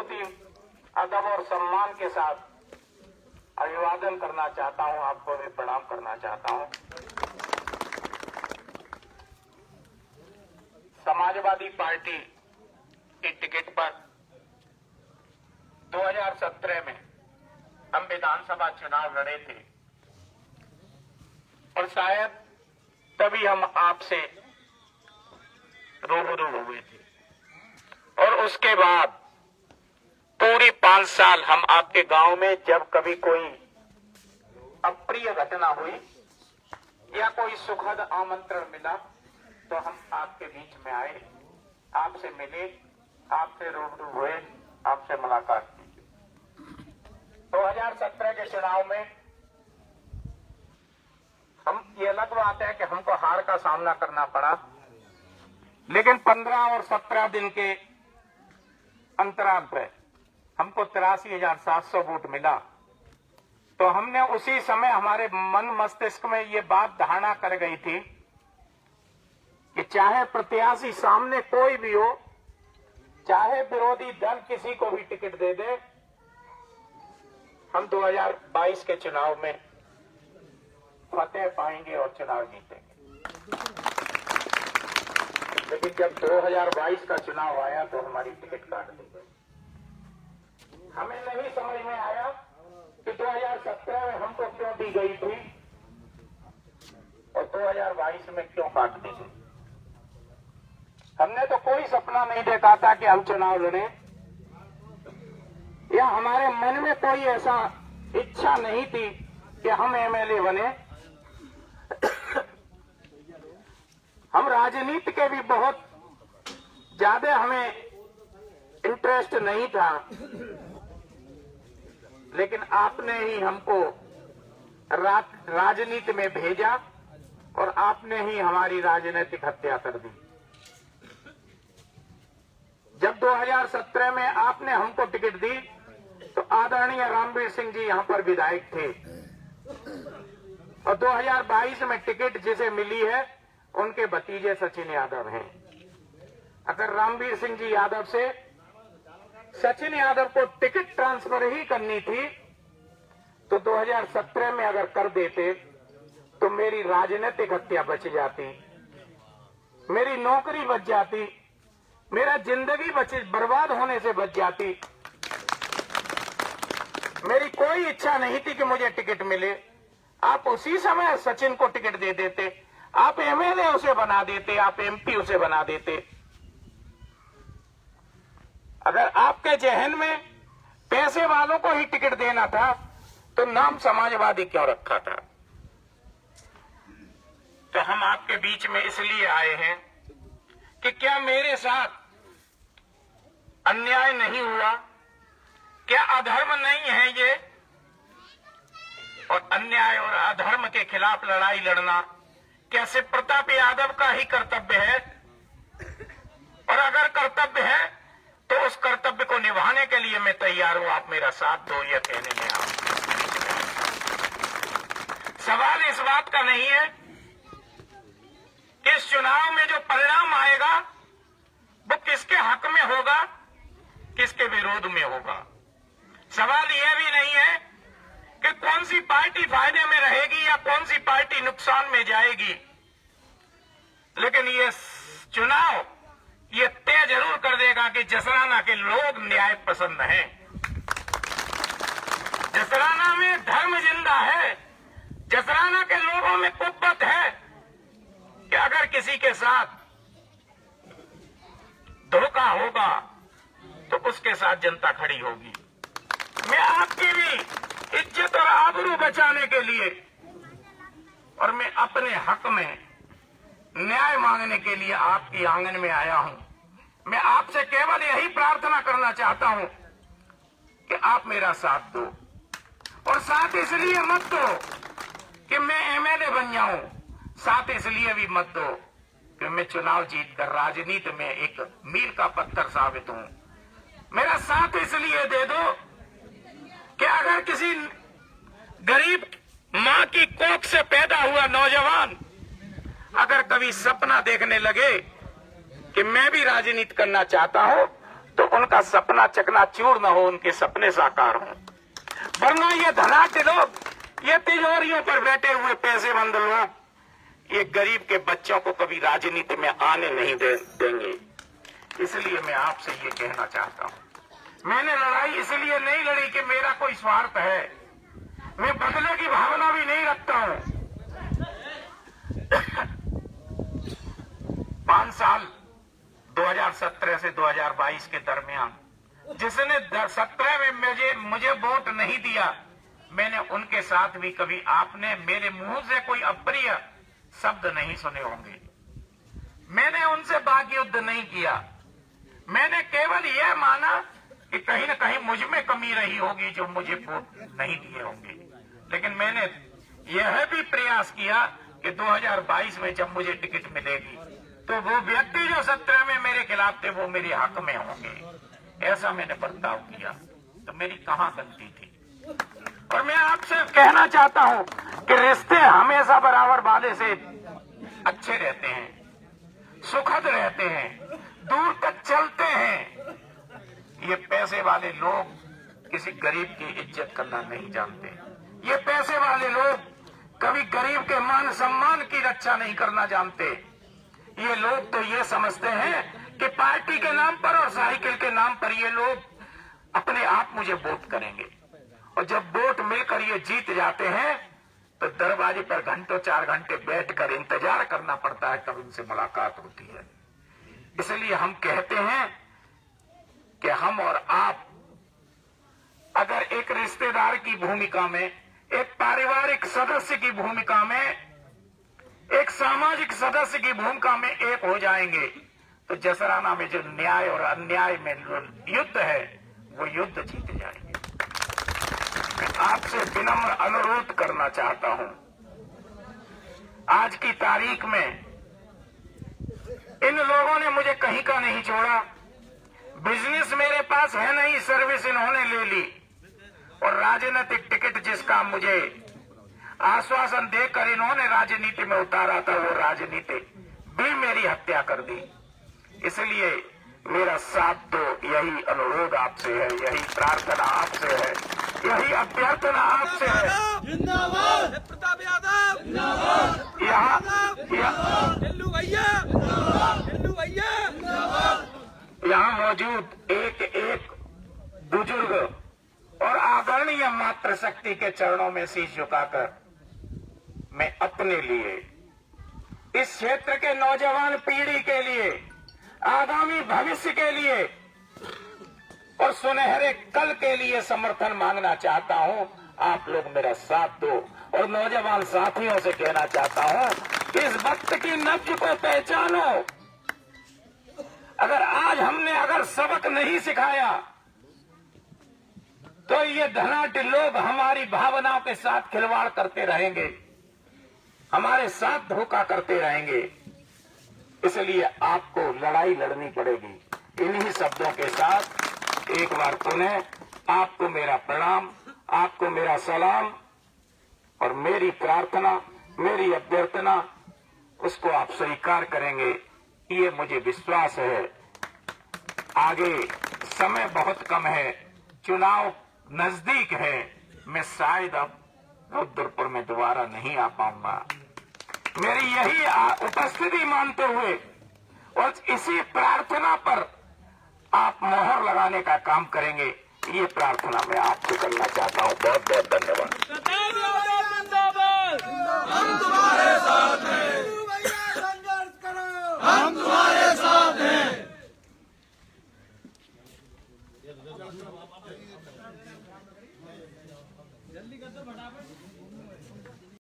बहुत ही अदब और सम्मान के साथ अभिवादन करना चाहता हूं, आपको भी प्रणाम करना चाहता हूं। समाजवादी पार्टी की टिकट पर 2017 में हम विधानसभा चुनाव लड़े थे और शायद तभी हम आपसे रूबरू हुए थे और उसके बाद पूरी 5 साल हम आपके गांव में जब कभी कोई अप्रिय घटना हुई या कोई सुखद आमंत्रण मिला तो हम आपके बीच में आए, आपसे मिले, आपसे रूबरू हुए, आपसे मुलाकात की। 2017 के चुनाव में हम ये अलग बात है कि हमको हार का सामना करना पड़ा, लेकिन 15 और 17 दिन के अंतराल पर हमको 83,700 वोट मिला। तो हमने उसी समय हमारे मन मस्तिष्क में ये बात धारणा कर गई थी कि चाहे प्रत्याशी सामने कोई भी हो, चाहे विरोधी दल किसी को भी टिकट दे दे, हम 2022 के चुनाव में फतेह पाएंगे और चुनाव जीतेंगे। लेकिन जब 2022 का चुनाव आया तो हमारी टिकट काट दी गई। हमें नहीं समझ में आया कि 2017 में हमको क्यों दी गई थी और 2022 में क्यों काट दी गई। हमने तो कोई सपना नहीं देखा था कि हम चुनाव लड़े, या हमारे मन में कोई ऐसा इच्छा नहीं थी कि हम एमएलए बने। हम राजनीति के भी बहुत ज्यादा हमें इंटरेस्ट नहीं था, लेकिन आपने ही हमको राजनीति में भेजा और आपने ही हमारी राजनीतिक हत्या कर दी। जब 2017 में आपने हमको टिकट दी तो आदरणीय रामवीर सिंह जी यहां पर विधायक थे और 2022 में टिकट जिसे मिली है उनके भतीजे सचिन यादव हैं। अगर रामवीर सिंह जी यादव से सचिन यादव को टिकट ट्रांसफर ही करनी थी तो 2017 में अगर कर देते तो मेरी राजनीतिक हत्या बच जाती, मेरी नौकरी बच जाती, मेरा जिंदगी बर्बाद होने से बच जाती। मेरी कोई इच्छा नहीं थी कि मुझे टिकट मिले। आप उसी समय सचिन को टिकट दे देते, आप एमएलए उसे बना देते, आप एमपी उसे बना देते। अगर आपके जहन में पैसे वालों को ही टिकट देना था तो नाम समाजवादी क्यों रखा था। तो हम आपके बीच में इसलिए आए हैं कि क्या मेरे साथ अन्याय नहीं हुआ, क्या अधर्म नहीं है ये, और अन्याय और अधर्म के खिलाफ लड़ाई लड़ना क्या शिव प्रताप यादव का ही कर्तव्य है। और अगर कर्तव्य है तो उस कर्तव्य को निभाने के लिए मैं तैयार हूं, आप मेरा साथ दो, ये कहने में आप। सवाल इस बात का नहीं है कि इस चुनाव में जो परिणाम आएगा वो किसके हक में होगा, किसके विरोध में होगा। सवाल यह भी नहीं है कि कौन सी पार्टी फायदे में रहेगी या कौन सी पार्टी नुकसान में जाएगी, लेकिन ये चुनाव ये तय जरूर कर देगा कि जसराना के लोग न्याय पसंद हैं। जसराना में धर्म जिंदा है, जसराना के लोगों में कुव्वत है कि अगर किसी के साथ धोखा होगा तो उसके साथ जनता खड़ी होगी। मैं आपकी भी इज्जत और आबरू बचाने के लिए और मैं अपने हक में न्याय मांगने के लिए आपकी आंगन में आया हूं। मैं आपसे केवल यही प्रार्थना करना चाहता हूं कि आप मेरा साथ दो, और साथ इसलिए मत दो कि मैं एमएलए बन जाऊं, साथ इसलिए भी मत दो कि मैं चुनाव जीतकर राजनीति में एक मील का पत्थर साबित हूं। मेरा साथ इसलिए दे दो कि अगर किसी गरीब मां की कोख से पैदा हुआ नौजवान अगर कभी सपना देखने लगे कि मैं भी राजनीति करना चाहता हूं तो उनका सपना चकनाचूर न हो, उनके सपने साकार हों। वरना ये धनाढ्य लोग, ये तिजोरियों पर बैठे हुए पैसेमंद लोग, ये गरीब के बच्चों को कभी राजनीति में आने नहीं देंगे। इसलिए मैं आपसे ये कहना चाहता हूं, मैंने लड़ाई इसलिए नहीं लड़ी कि मेरा कोई स्वार्थ है, मैं बदले की भावना भी नहीं रखता हूं। 5 साल 2017 से 2022 के दरमियान जिसने 17 में मुझे वोट नहीं दिया, मैंने उनके साथ भी कभी आपने मेरे मुंह से कोई अप्रिय शब्द नहीं सुने होंगे। मैंने उनसे वाक युद्ध नहीं किया। मैंने केवल यह माना कि कहीं न कहीं मुझ में कमी रही होगी जो मुझे वोट नहीं दिए होंगे। लेकिन मैंने यह भी प्रयास किया कि 2022 में जब मुझे टिकट मिलेगी तो वो व्यक्ति जो 17 में मेरे खिलाफ थे वो मेरे हक में होंगे। ऐसा मैंने बर्ताव किया, तो मेरी कहां गलती थी। और मैं आपसे कहना चाहता हूं कि रिश्ते हमेशा बराबर वाले से अच्छे रहते हैं, सुखद रहते हैं, दूर तक चलते हैं। ये पैसे वाले लोग किसी गरीब की इज्जत करना नहीं जानते। ये पैसे वाले लोग कभी गरीब के मान सम्मान की रक्षा नहीं करना जानते। ये लोग तो ये समझते हैं कि पार्टी के नाम पर और साइकिल के नाम पर ये लोग अपने आप मुझे वोट करेंगे, और जब वोट मिलकर ये जीत जाते हैं तो दरवाजे पर घंटों 4 घंटे बैठकर इंतजार करना पड़ता है, तब उनसे मुलाकात होती है। इसलिए हम कहते हैं कि हम और आप अगर एक रिश्तेदार की भूमिका में, एक पारिवारिक सदस्य की भूमिका में, एक सामाजिक सदस्य की भूमिका में एक हो जाएंगे तो जसराना में जो न्याय और अन्याय में युद्ध है वो युद्ध जीत जाएंगे। मैं आपसे विनम्र अनुरोध करना चाहता हूं, आज की तारीख में इन लोगों ने मुझे कहीं का नहीं छोड़ा। बिजनेस मेरे पास है नहीं, सर्विस इन्होंने ले ली, और राजनीतिक टिकट जिसका मुझे आश्वासन देकर इन्होंने राजनीति में उतारा था, वो राजनीति भी मेरी हत्या कर दी। इसलिए मेरा साथ तो यही अनुरोध आपसे है, यही प्रार्थना आपसे है, यही अभ्यर्थना आपसे है। जिंदाबाद प्रताप यादव, जिंदाबाद यहाँ मौजूद एक एक बुजुर्ग और आदरणीय मातृशक्ति के चरणों में शीश झुकाकर मैं अपने लिए, इस क्षेत्र के नौजवान पीढ़ी के लिए, आगामी भविष्य के लिए और सुनहरे कल के लिए समर्थन मांगना चाहता हूं। आप लोग मेरा साथ दो, और नौजवान साथियों से कहना चाहता हूं, इस वक्त की नब्ज को पहचानो। अगर आज हमने अगर सबक नहीं सिखाया तो ये धनाढ्य लोग हमारी भावनाओं के साथ खिलवाड़ करते रहेंगे, हमारे साथ धोखा करते रहेंगे। इसलिए आपको लड़ाई लड़नी पड़ेगी। इन्हीं शब्दों के साथ एक बार पुनः आपको मेरा प्रणाम, आपको मेरा सलाम, और मेरी प्रार्थना, मेरी अभ्यर्थना, उसको आप स्वीकार करेंगे, ये मुझे विश्वास है। आगे समय बहुत कम है, चुनाव नजदीक है, मैं शायद अब रुद्रपुर में दोबारा नहीं आ पाऊंगा। मेरी यही उपस्थिति मानते हुए और इसी प्रार्थना पर आप मोहर लगाने का काम करेंगे, ये प्रार्थना मैं आपसे करना चाहता हूं। बहुत बहुत धन्यवाद। हम तुम्हारे साथ हैं, संघर्ष करो, हम तुम्हारे साथ हैं। जल्दी कर दो फटाफट।